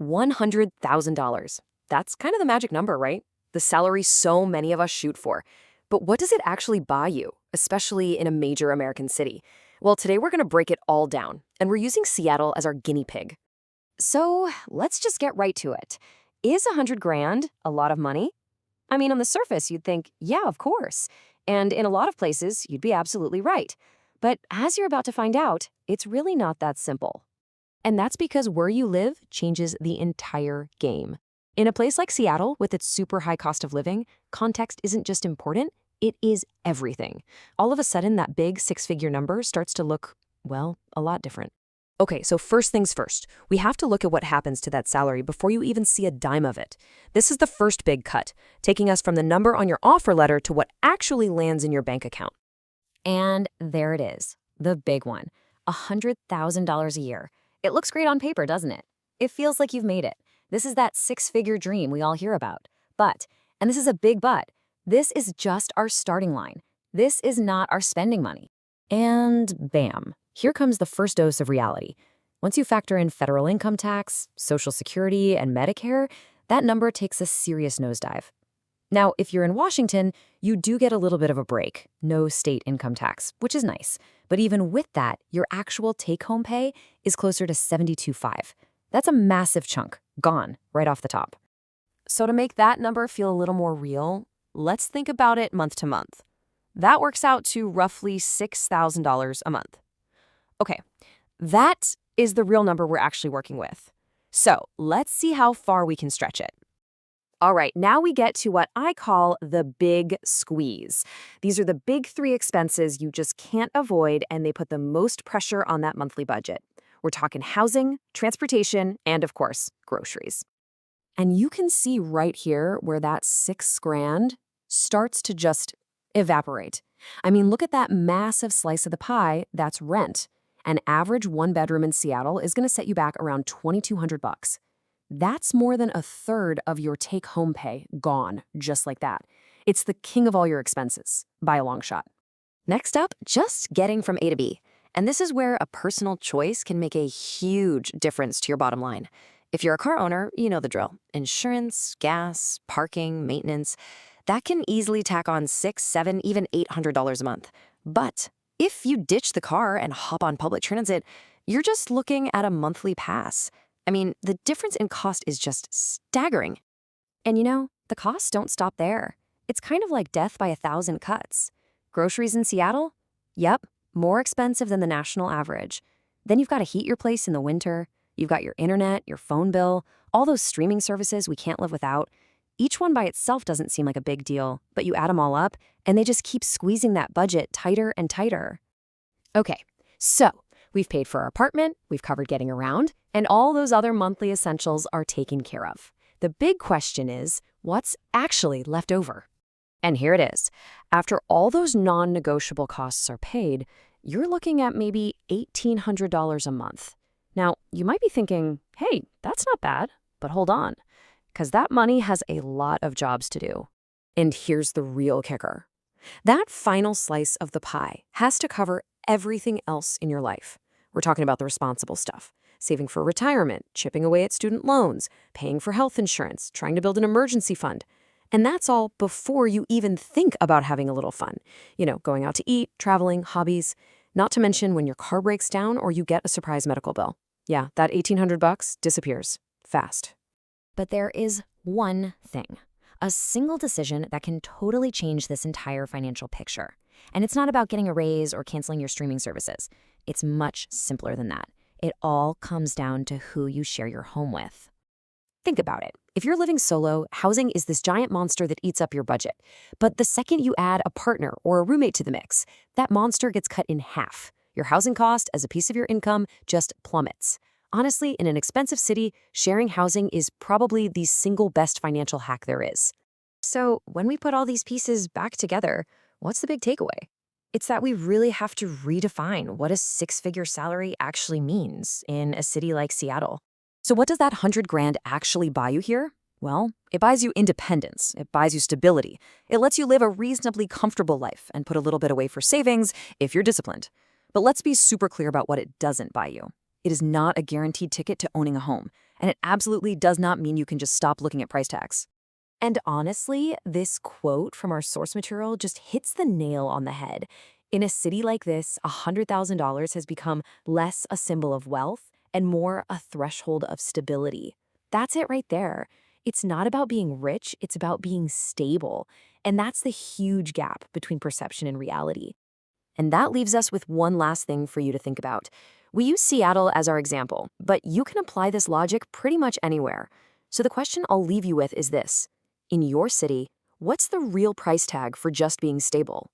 $100,000. That's kind of the magic number, right? The salary so many of us shoot for. But what does it actually buy you, especially in a major American city? Well, today we're going to break it all down, and we're using Seattle as our guinea pig. So let's just get right to it. Is 100 grand a lot of money? I mean, on the surface, you'd think, yeah, of course. And in a lot of places, you'd be absolutely right. But as you're about to find out, it's really not that simple. And that's because where you live changes the entire game. In a place like Seattle, with its super high cost of living, context isn't just important, it is everything. All of a sudden, that big six-figure number starts to look, well, a lot different. Okay, so first things first, we have to look at what happens to that salary before you even see a dime of it. This is the first big cut, taking us from the number on your offer letter to what actually lands in your bank account. And there it is, the big one, $100,000 a year. It looks great on paper, doesn't it? It feels like you've made it. This is that six-figure dream we all hear about. But, and this is a big but, this is just our starting line. This is not our spending money. And bam, here comes the first dose of reality. Once you factor in federal income tax, Social Security, and Medicare, that number takes a serious nosedive. Now, if you're in Washington, you do get a little bit of a break, no state income tax, which is nice. But even with that, your actual take-home pay is closer to $72,500. That's a massive chunk, gone right off the top. So to make that number feel a little more real, let's think about it month to month. That works out to roughly $6,000 a month. Okay, that is the real number we're actually working with. So let's see how far we can stretch it. All right, now we get to what I call the big squeeze. These are the big three expenses you just can't avoid, and they put the most pressure on that monthly budget. We're talking housing, transportation, and of course, groceries. And you can see right here where that $6,000 starts to just evaporate. I mean, look at that massive slice of the pie, that's rent. An average one-bedroom in Seattle is going to set you back around $2,200. That's more than a third of your take-home pay gone, just like that. It's the king of all your expenses, by a long shot. Next up, just getting from A to B. And this is where a personal choice can make a huge difference to your bottom line. If you're a car owner, you know the drill. Insurance, gas, parking, maintenance. That can easily tack on $600, $700, even $800 a month. But if you ditch the car and hop on public transit, you're just looking at a monthly pass. I mean, the difference in cost is just staggering. And you know, the costs don't stop there. It's kind of like death by 1,000 cuts. Groceries in Seattle? Yep, more expensive than the national average. Then you've got to heat your place in the winter. You've got your internet, your phone bill, all those streaming services we can't live without. Each one by itself doesn't seem like a big deal, but you add them all up, and they just keep squeezing that budget tighter and tighter. Okay, so we've paid for our apartment, we've covered getting around, and all those other monthly essentials are taken care of. The big question is, what's actually left over? And here it is. After all those non-negotiable costs are paid, you're looking at maybe $1,800 a month. Now, you might be thinking, hey, that's not bad, but hold on, because that money has a lot of jobs to do. And here's the real kicker. That final slice of the pie has to cover everything else in your life. We're talking about the responsible stuff. Saving for retirement, chipping away at student loans, paying for health insurance, trying to build an emergency fund. And that's all before you even think about having a little fun. You know, going out to eat, traveling, hobbies. Not to mention when your car breaks down or you get a surprise medical bill. Yeah, that $1,800 disappears fast. But there is one thing, a single decision that can totally change this entire financial picture. And it's not about getting a raise or canceling your streaming services. It's much simpler than that. It all comes down to who you share your home with. Think about it. If you're living solo, housing is this giant monster that eats up your budget. But the second you add a partner or a roommate to the mix, that monster gets cut in half. Your housing cost as a piece of your income just plummets. Honestly, in an expensive city, sharing housing is probably the single best financial hack there is. So when we put all these pieces back together, what's the big takeaway? It's that we really have to redefine what a six-figure salary actually means in a city like Seattle. So what does that 100 grand actually buy you here? Well, it buys you independence. It buys you stability. It lets you live a reasonably comfortable life and put a little bit away for savings if you're disciplined. But let's be super clear about what it doesn't buy you. It is not a guaranteed ticket to owning a home. And it absolutely does not mean you can just stop looking at price tags. And honestly, this quote from our source material just hits the nail on the head. In a city like this, $100,000 has become less a symbol of wealth and more a threshold of stability. That's it right there. It's not about being rich, it's about being stable. And that's the huge gap between perception and reality. And that leaves us with one last thing for you to think about. We use Seattle as our example, but you can apply this logic pretty much anywhere. So the question I'll leave you with is this. In your city, what's the real price tag for just being stable?